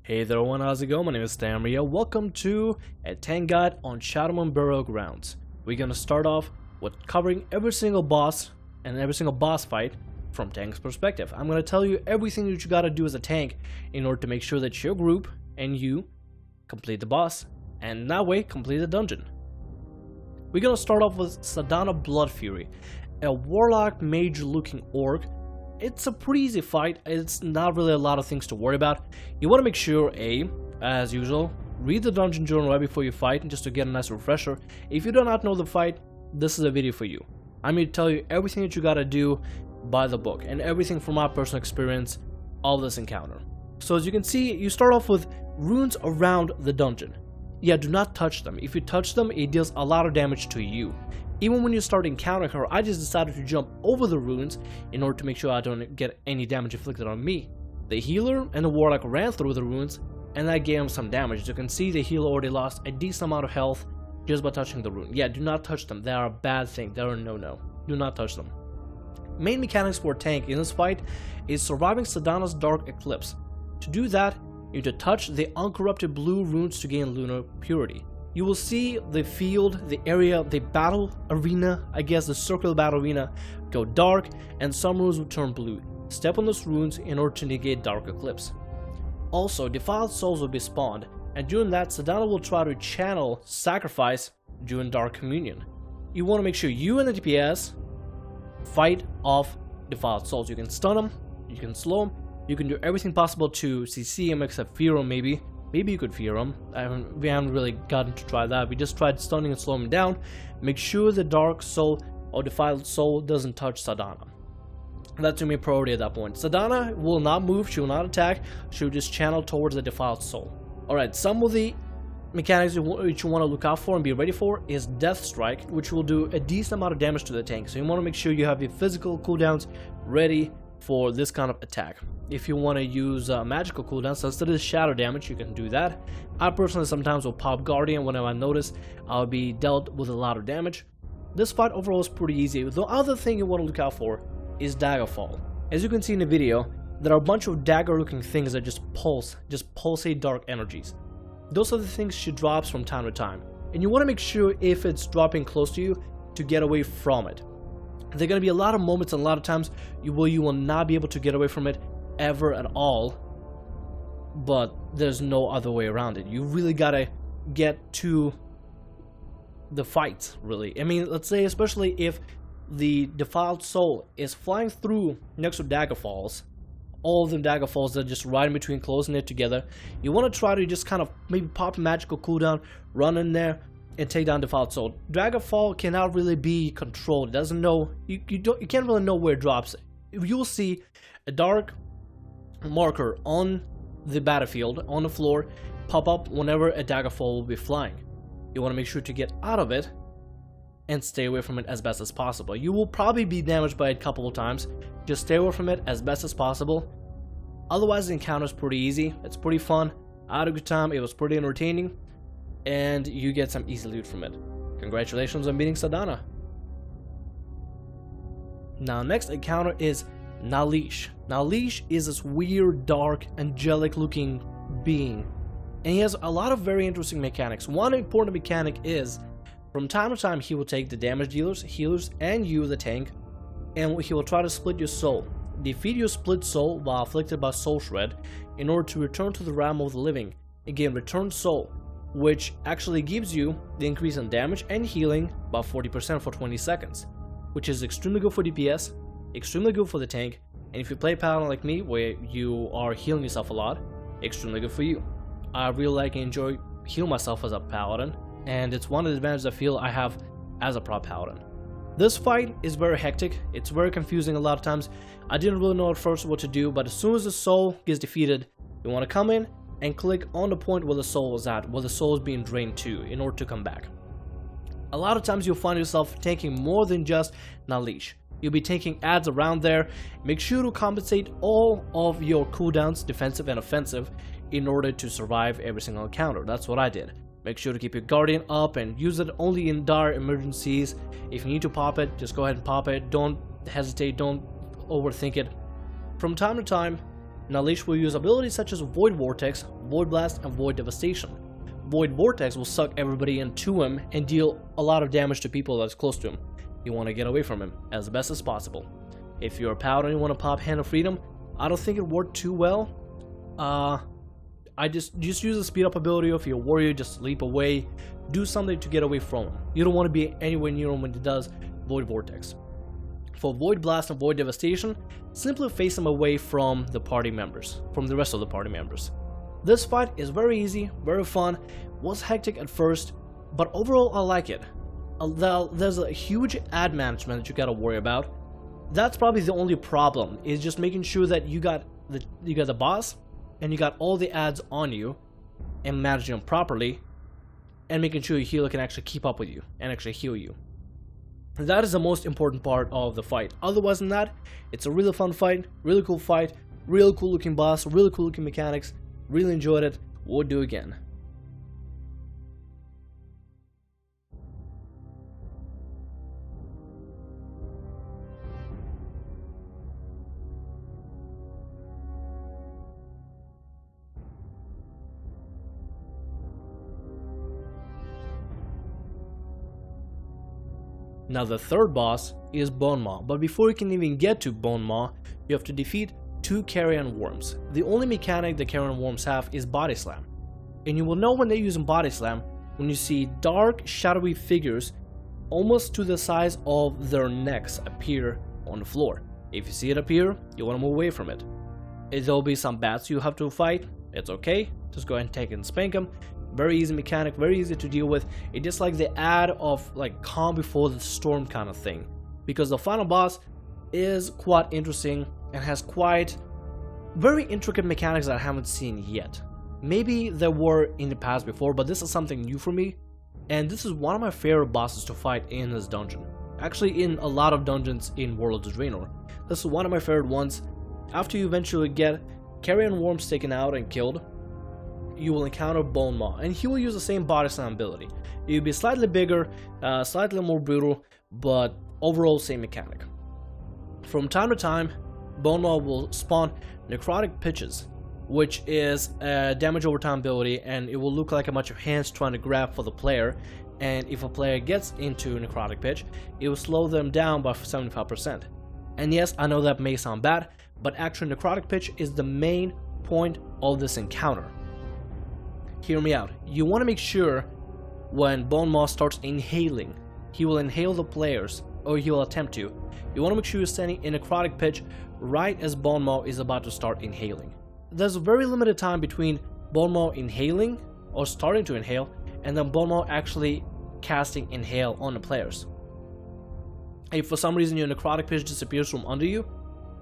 Hey there everyone, how's it going? My name is Thamriyell. Welcome to a tank guide on Shadowmoon Burial Grounds. We're gonna start off with covering every single boss and every single boss fight from tank's perspective. I'm gonna tell you everything that you gotta do as a tank in order to make sure that your group and you complete the boss, and that way complete the dungeon. We're gonna start off with Sadana Bloodfury, a warlock mage looking orc. It's a pretty easy fight. It's not really a lot of things to worry about. You want to make sure, as usual, read the dungeon journal right before you fight, just to get a nice refresher. If you do not know the fight, this is a video for you. I'm going to tell you everything that you gotta do by the book, and everything from my personal experience of this encounter. So as you can see, you start off with runes around the dungeon. Yeah, do not touch them. If you touch them, it deals a lot of damage to you. Even when you start encountering her, I just decided to jump over the runes in order to make sure I don't get any damage inflicted on me. The healer and the warlock ran through the runes, and that gave him some damage. As you can see, the healer already lost a decent amount of health just by touching the rune. Yeah, do not touch them. They are a bad thing. They are a no-no. Do not touch them. Main mechanics for a tank in this fight is surviving Sadana's Dark Eclipse. To do that, you need to touch the uncorrupted blue runes to gain lunar purity. You will see the field, the area, the battle arena, I guess the circular battle arena, go dark, and some runes will turn blue. Step on those runes in order to negate Dark Eclipse. Also, defiled souls will be spawned, and during that, Sadana will try to channel sacrifice during Dark Communion. You want to make sure you and the DPS fight off defiled souls. You can stun them, you can slow them, you can do everything possible to CC them except fear them maybe. Maybe you could fear him. We haven't really gotten to try that. We just tried stunning and slowing him down. Make sure the dark soul or defiled soul doesn't touch Sadana. That's your main priority at that point. Sadana will not move. She will not attack. She will just channel towards the defiled soul. Alright, some of the mechanics which you want to look out for and be ready for is Death Strike, which will do a decent amount of damage to the tank. So you want to make sure you have your physical cooldowns ready for this kind of attack. If you want to use magical cooldowns, so instead of shadow damage, you can do that. I personally sometimes will pop Guardian whenever I notice I'll be dealt with a lot of damage. This fight overall is pretty easy. The other thing you want to look out for is Daggerfall. As you can see in the video, there are a bunch of dagger looking things that just pulsate dark energies. Those are the things she drops from time to time, and you want to make sure if it's dropping close to you to get away from it. There are going to be a lot of moments and a lot of times you will not be able to get away from it ever at all, but there's no other way around it. You really gotta get to the fight, really. I mean, let's say especially if the defiled soul is flying through next to Daggerfalls, all of them Daggerfalls that are just right in between, closing it together. You want to try to just kind of maybe pop a magical cooldown, run in there, and take down defiled soul. Daggerfall cannot really be controlled. It doesn't know, you can't really know where it drops. You'll see a dark marker on the battlefield, on the floor, pop up whenever a Daggerfall will be flying. You want to make sure to get out of it and stay away from it as best as possible. You will probably be damaged by it a couple of times. Just stay away from it as best as possible. Otherwise, the encounter is pretty easy. It's pretty fun. I had a good time. It was pretty entertaining, and you get some easy loot from it. Congratulations on beating Sadana. Now, next encounter is Nalish. Nalish is this weird, dark, angelic looking being, and he has a lot of very interesting mechanics. One important mechanic is, from time to time, he will take the damage dealers, healers, and you, the tank, and he will try to split your soul. Defeat your split soul while afflicted by soul shred in order to return to the realm of the living. Again, return soul, which actually gives you the increase in damage and healing by 40% for 20 seconds, which is extremely good for DPS, extremely good for the tank, and if you play Paladin like me, where you are healing yourself a lot, extremely good for you. I really like and enjoy healing myself as a Paladin, and it's one of the advantages I feel I have as a prop Paladin. This fight is very hectic, it's very confusing a lot of times. I didn't really know at first what to do, but as soon as the soul gets defeated, you want to come in and click on the point where the soul is at, where the soul is being drained to, in order to come back. A lot of times you'll find yourself taking more than just Nalish. You'll be taking ads around there. Make sure to compensate all of your cooldowns, defensive and offensive, in order to survive every single encounter. That's what I did. Make sure to keep your Guardian up and use it only in dire emergencies. If you need to pop it, just go ahead and pop it. Don't hesitate, don't overthink it. From time to time, Now Leech will use abilities such as Void Vortex, Void Blast, and Void Devastation. Void Vortex will suck everybody into him and deal a lot of damage to people that's close to him. You want to get away from him as best as possible. If you're a paladin and you want to pop Hand of Freedom, I don't think it worked too well. I just use the speed up ability of your warrior, just leap away, do something to get away from him. You don't want to be anywhere near him when he does Void Vortex. For Void Blast and Void Devastation, simply face him away from the party members, from the rest of the party members. This fight is very easy, very fun, was hectic at first, but overall I like it. There's a huge ad management that you gotta worry about. That's probably the only problem, is just making sure that you got the boss, and you got all the ads on you, and managing them properly, and making sure your healer can actually keep up with you, and actually heal you. That is the most important part of the fight. Otherwise than that, it's a really fun fight, really cool fight, really cool looking boss, really cool looking mechanics, really enjoyed it, would do again. Now the third boss is Bone Maw, but before you can even get to Bone Maw, you have to defeat 2 carrion worms. The only mechanic the carrion worms have is Body Slam, and you will know when they're using Body Slam when you see dark, shadowy figures almost to the size of their necks appear on the floor. If you see it appear, you want to move away from it. There'll be some bats you have to fight, it's okay, just go ahead and take it and spank them. Very easy mechanic, very easy to deal with. It's just like the ad of like calm before the storm kind of thing, because the final boss is quite interesting and has quite very intricate mechanics that I haven't seen yet. Maybe there were in the past before, but this is something new for me, and this is one of my favorite bosses to fight in this dungeon. Actually, in a lot of dungeons in World of Draenor, this is one of my favorite ones. After you eventually get carrion worms taken out and killed, you will encounter Bone Maw, and he will use the same Body Slam ability. It will be slightly bigger, slightly more brutal, but overall same mechanic. From time to time, Bone Maw will spawn Necrotic Pitches, which is a damage over time ability, and it will look like a bunch of hands trying to grab for the player, and if a player gets into Necrotic Pitch, it will slow them down by 75%. And yes, I know that may sound bad, but actually Necrotic Pitch is the main point of this encounter. Hear me out. You want to make sure when Bone Maw starts inhaling, he will inhale the players, or he will attempt to. You want to make sure you're standing in a necrotic pitch right as Bone Maw is about to start inhaling. There's a very limited time between Bone Maw inhaling, or starting to inhale, and then Bone Maw actually casting Inhale on the players. If for some reason your necrotic pitch disappears from under you,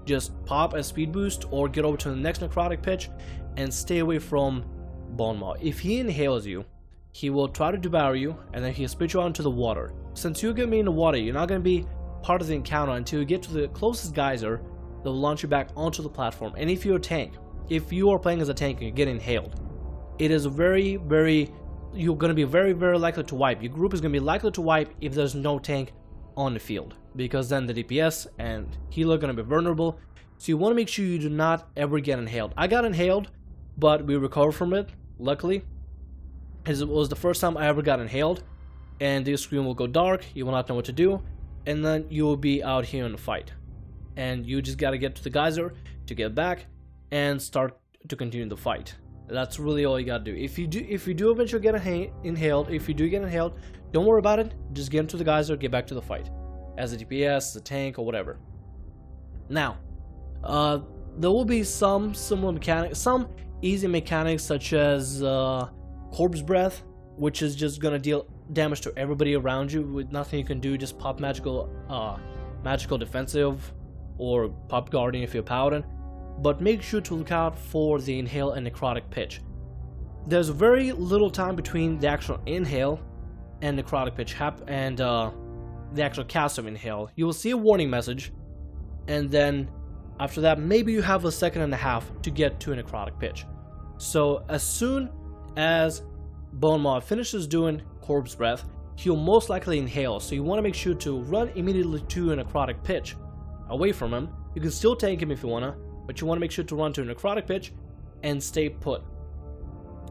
just pop a speed boost or get over to the next necrotic pitch and stay away from Bone Maw. If he inhales you, he will try to devour you, and then he'll spit you out into the water. Since you're going to be in the water, you're not going to be part of the encounter until you get to the closest geyser that will launch you back onto the platform. And if you're a tank, if you are playing as a tank and you get inhaled, it is you're going to be very likely to wipe. Your group is going to be likely to wipe if there's no tank on the field, because then the DPS and healer are going to be vulnerable. So you want to make sure you do not ever get inhaled. I got inhaled, but we recovered from it, luckily. It was the first time I ever got inhaled, and the screen will go dark, you will not know what to do, and then you will be out here in the fight. And you just gotta get to the geyser to get back and start to continue the fight. That's really all you gotta do. If you do eventually get inhaled, don't worry about it, just get into the geyser, get back to the fight. As a DPS, a tank, or whatever. Now, there will be some similar mechanics, some easy mechanics such as Corpse Breath, which is just gonna deal damage to everybody around you with nothing you can do, just pop magical defensive or pop guardian if you're paladin. But make sure to look out for the inhale and necrotic pitch. There's very little time between the actual inhale and necrotic pitch and the actual cast of inhale. You will see a warning message, and then after that maybe you have a second and a half to get to a necrotic pitch. So as soon as Bone Maw finishes doing Corpse Breath, he'll most likely inhale, so you want to make sure to run immediately to a necrotic pitch away from him. You can still tank him if you wanna, but you want to make sure to run to a necrotic pitch and stay put.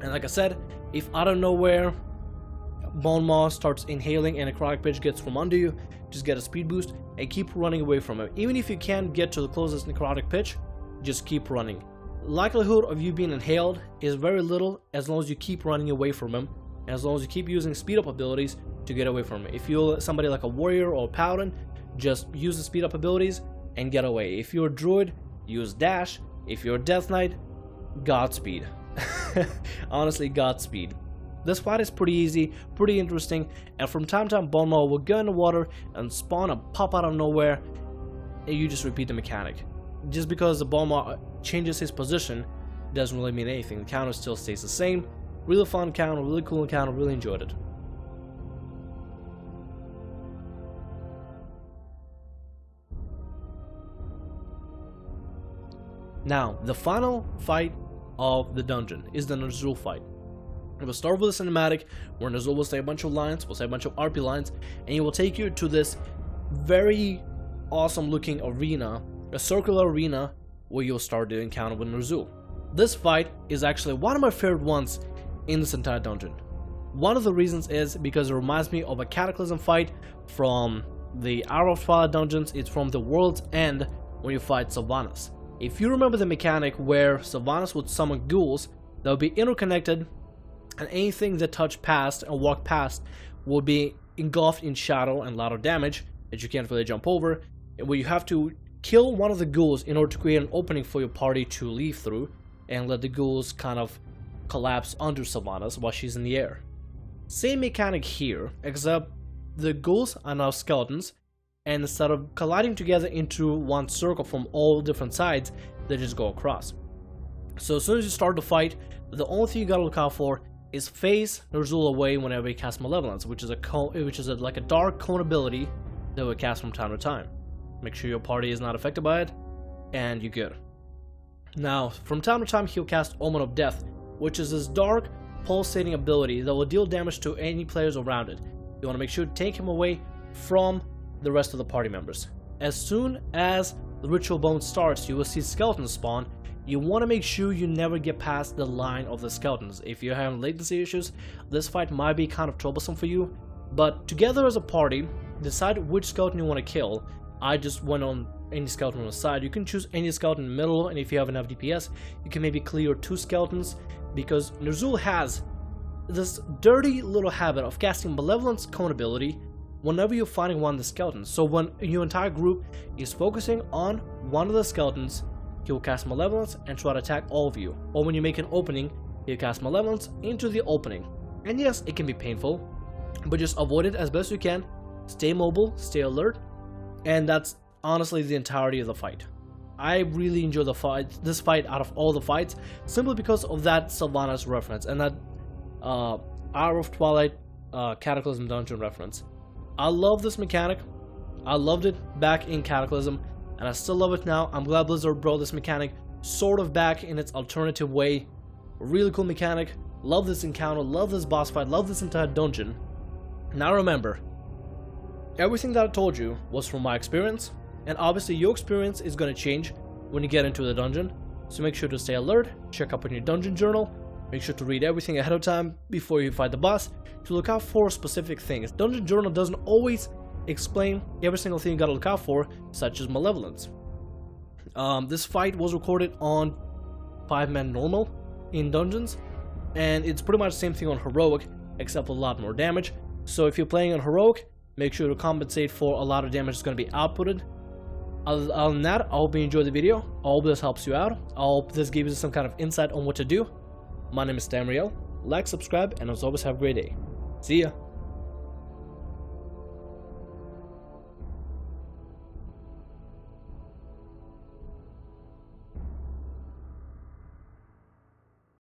And like I said, if out of nowhere Bone Maw starts inhaling and a necrotic pitch gets from under you, just get a speed boost and keep running away from him. Even if you can't get to the closest necrotic pitch, just keep running. Likelihood of you being inhaled is very little as long as you keep running away from him, and as long as you keep using speed up abilities to get away from him. If you're somebody like a warrior or a paladin, just use the speed up abilities and get away. If you're a druid, use dash. If you're a death knight, Godspeed. Honestly, Godspeed. This fight is pretty easy, pretty interesting, and from time to time Bone Maw will go in the water and spawn and pop out of nowhere, and you just repeat the mechanic. Just because the Bone Maw changes his position doesn't really mean anything. The counter still stays the same. Really fun counter, really cool encounter, really enjoyed it. Now, the final fight of the dungeon is the Ner'zhul fight. It will start with a cinematic where Ner'zhul will say a bunch of lines, will say a bunch of RP lines, and he will take you to this very awesome looking arena, a circular arena where you'll start the encounter with Ner'zhul. This fight is actually one of my favorite ones in this entire dungeon. One of the reasons is because it reminds me of a Cataclysm fight from the Hour of Twilight dungeons. It's from the World's End when you fight Sylvanas. If you remember the mechanic where Sylvanas would summon ghouls that would be interconnected, and anything that touched past and walked past will be engulfed in shadow and ladder damage that you can't really jump over, where you have to kill one of the ghouls in order to create an opening for your party to leave through and let the ghouls kind of collapse under Sylvanas while she's in the air. Same mechanic here, except the ghouls are now skeletons, and instead of colliding together into one circle from all different sides, they just go across. So as soon as you start the fight, the only thing you gotta look out for is face Ner'zhul away whenever he casts Malevolence, which is like a dark cone ability that will cast from time to time. Make sure your party is not affected by it, and you're good. Now, from time to time, he'll cast Omen of Death, which is this dark, pulsating ability that will deal damage to any players around it. You want to make sure to take him away from the rest of the party members. As soon as the Ritual Bone starts, you will see skeletons spawn. You want to make sure you never get past the line of the skeletons. If you're having latency issues, this fight might be kind of troublesome for you, but together as a party, decide which skeleton you want to kill. I just went on any skeleton on the side. You can choose any skeleton in the middle, and if you have enough DPS, you can maybe clear 2 skeletons, because Ner'zhul has this dirty little habit of casting Malevolence cone ability whenever you're fighting one of the skeletons. So when your entire group is focusing on one of the skeletons, he will cast Malevolence and try to attack all of you. Or when you make an opening, he'll cast Malevolence into the opening. And yes, it can be painful, but just avoid it as best you can. Stay mobile, stay alert, and that's honestly the entirety of the fight. I really enjoy this fight out of all the fights, simply because of that Sylvanas reference and that Hour of Twilight Cataclysm dungeon reference. I love this mechanic. I loved it back in Cataclysm, and I still love it now. I'm glad Blizzard brought this mechanic sort of back in its alternative way. Really cool mechanic. Love this encounter, love this boss fight, love this entire dungeon. Now remember, everything that I told you was from my experience, and obviously your experience is going to change when you get into the dungeon. So make sure to stay alert, check up on your dungeon journal, make sure to read everything ahead of time before you fight the boss to look out for specific things. Dungeon journal doesn't always explain every single thing you gotta look out for, such as Malevolence. This fight was recorded on 5-man normal in dungeons, and it's pretty much the same thing on heroic, except with a lot more damage. So if you're playing on heroic, make sure to compensate for a lot of damage that's going to be outputted. Other than that, I hope you enjoyed the video. I hope this helps you out. I hope this gives you some kind of insight on what to do. My name is Thamriyell. Like, subscribe, and as always, have a great day. See ya!